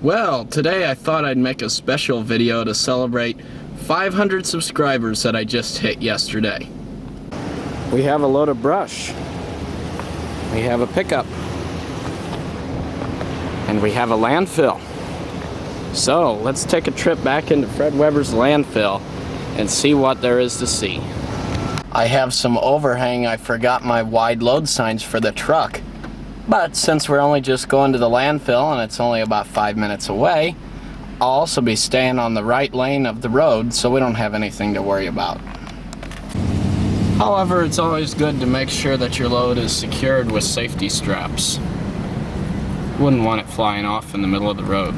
Well, today I thought I'd make a special video to celebrate 500 subscribers that I just hit yesterday. We have a load of brush. We have a pickup. And we have a landfill. So, let's take a trip back into Fred Weber's landfill and see what there is to see. I have some overhang. I forgot my wide load signs for the truck. But since we're only just going to the landfill and it's only about 5 minutes away, I'll also be staying on the right lane of the road so we don't have anything to worry about. However, it's always good to make sure that your load is secured with safety straps. Wouldn't want it flying off in the middle of the road.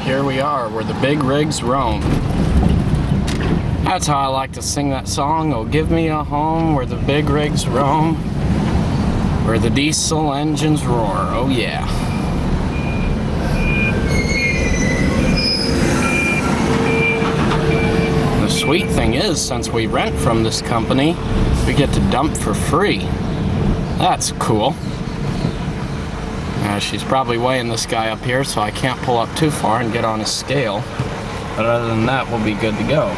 Here we are, where the big rigs roam. That's how I like to sing that song. Oh, give me a home where the big rigs roam, where the diesel engines roar. Oh yeah. The sweet thing is, since we rent from this company, we get to dump for free. That's cool. She's probably weighing this guy up here, so I can't pull up too far and get on his scale. But other than that, we'll be good to go.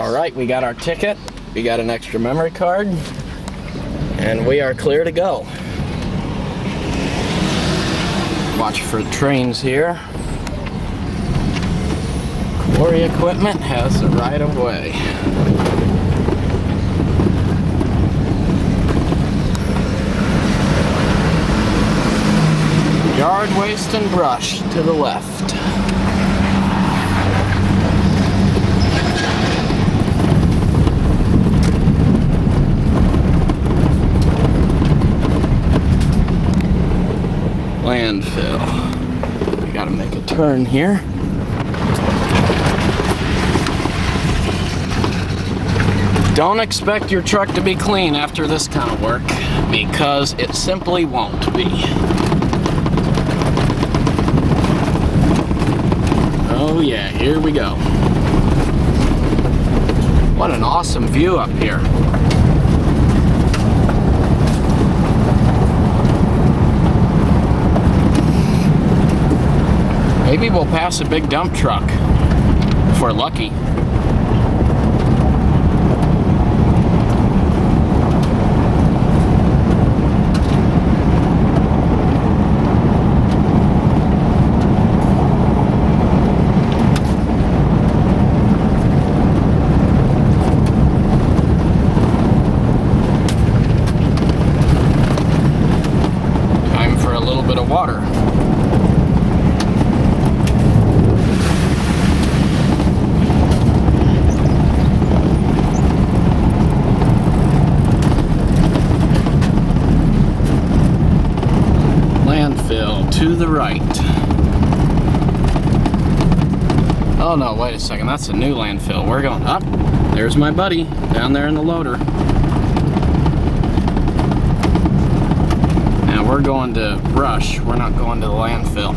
Alright, we got our ticket, we got an extra memory card, and we are clear to go. Watch for trains here. Quarry equipment has the right of way. Yard waste and brush to the left. Landfill. We gotta make a turn here. Don't expect your truck to be clean after this kind of work, because it simply won't be. Oh yeah, here we go. What an awesome view up here. Maybe we'll pass a big dump truck, if we're lucky. Water. Landfill to the right. Oh no, wait a second, that's a new landfill. We're going up. There's my buddy down there in the loader. We're going to brush, we're not going to the landfill.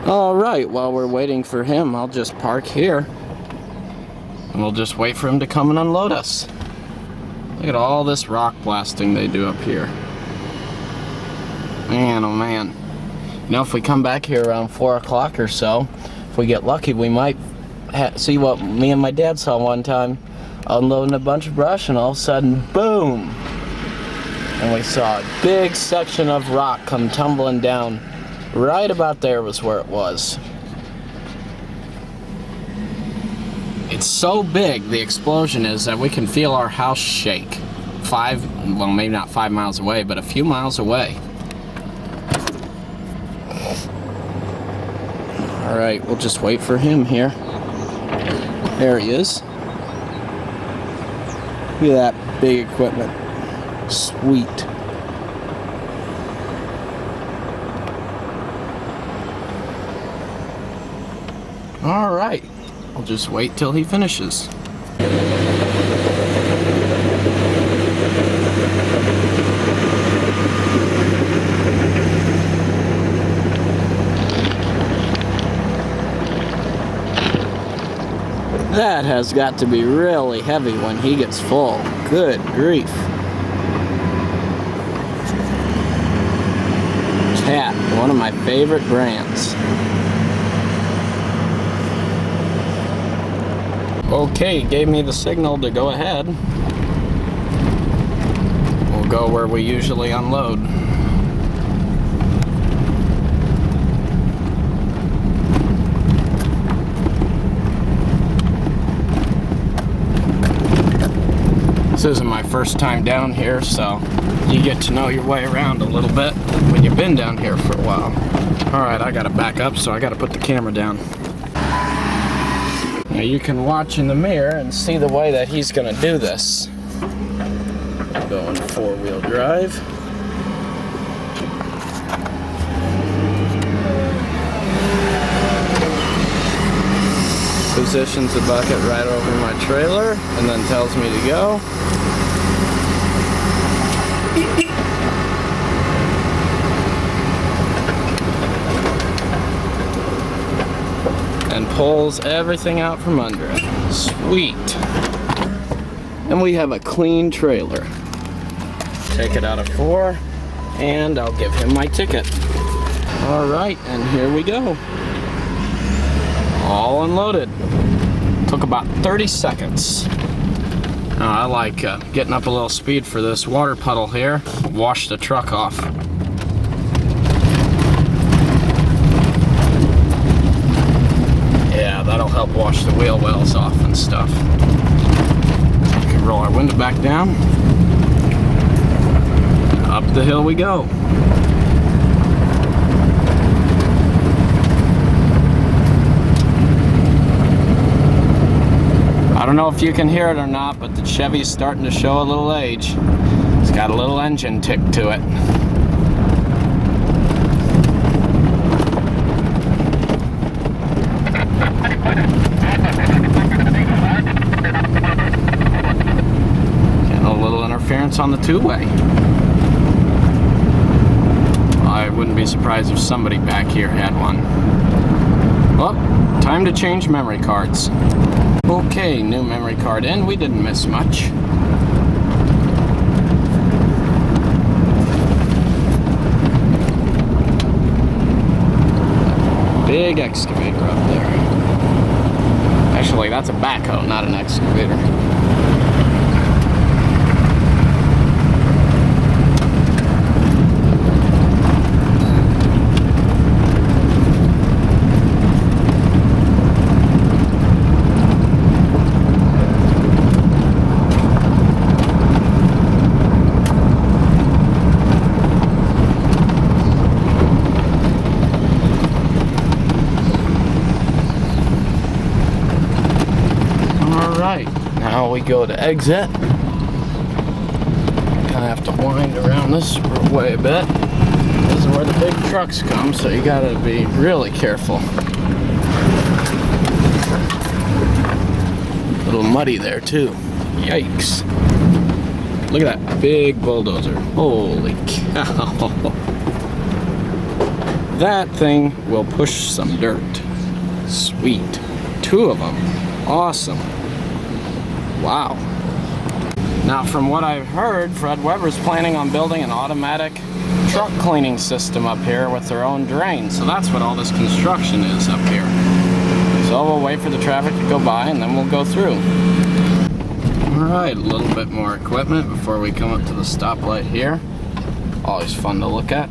Alright, while we're waiting for him, I'll just park here. And we'll just wait for him to come and unload us. Look at all this rock blasting they do up here. Man, oh man. You know, if we come back here around 4 o'clock or so, if we get lucky, we might see what me and my dad saw one time, unloading a bunch of brush, and all of a sudden, boom! And we saw a big section of rock come tumbling down. Right about there was where it was. It's so big, the explosion is, that we can feel our house shake well, maybe not 5 miles away, but a few miles away. All right, we'll just wait for him here. There he is. Look at that big equipment. Sweet. All right, I'll just wait till he finishes. That has got to be really heavy when he gets full. Good grief. Cat, one of my favorite brands. Okay, gave me the signal to go ahead. We'll go where we usually unload. This isn't my first time down here, so you get to know your way around a little bit when you've been down here for a while. Alright, I gotta back up, so I gotta put the camera down. Now you can watch in the mirror and see the way that he's gonna do this. Going 4-wheel drive. Positions the bucket right over my trailer and then tells me to go. And pulls everything out from under it. Sweet. And we have a clean trailer. Take it out of 4 and I'll give him my ticket. All right, and here we go. All unloaded. Took about 30 seconds. I like getting up a little speed for this water puddle here. Wash the truck off. Yeah, that'll help wash the wheel wells off and stuff. We can roll our window back down. Up the hill we go. I don't know if you can hear it or not, but the Chevy's starting to show a little age. It's got a little engine tick to it. Getting a little interference on the two-way. I wouldn't be surprised if somebody back here had one. Well, time to change memory cards. Okay, new memory card in. We didn't miss much. Big excavator up there. Actually, that's a backhoe, not an excavator. Now we go to exit. Kind of have to wind around this way a bit. This is where the big trucks come, so you gotta be really careful. A little muddy there too. Yikes. Look at that big bulldozer. Holy cow. That thing will push some dirt. Sweet. 2 of them. Awesome. Wow. Now, from what I've heard, Fred Weber's planning on building an automatic truck cleaning system up here with their own drain. So that's what all this construction is up here. So we'll wait for the traffic to go by and then we'll go through. All right, a little bit more equipment before we come up to the stoplight here. Always fun to look at.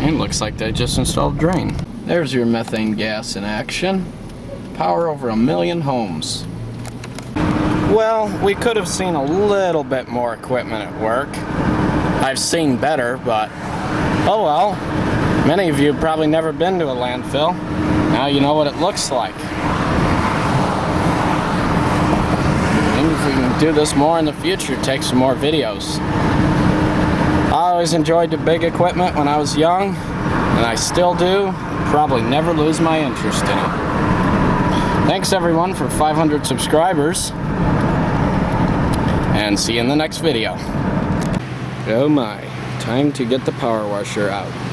And looks like they just installed a drain. There's your methane gas in action. Power over 1 million homes. Well, we could have seen a little bit more equipment at work. I've seen better, but oh well. Many of you have probably never been to a landfill. Now you know what it looks like. Maybe if we can do this more in the future, take some more videos. I always enjoyed the big equipment when I was young, and I still do. Probably never lose my interest in it. Thanks everyone for 500 subscribers, and see you in the next video. Oh my, time to get the power washer out.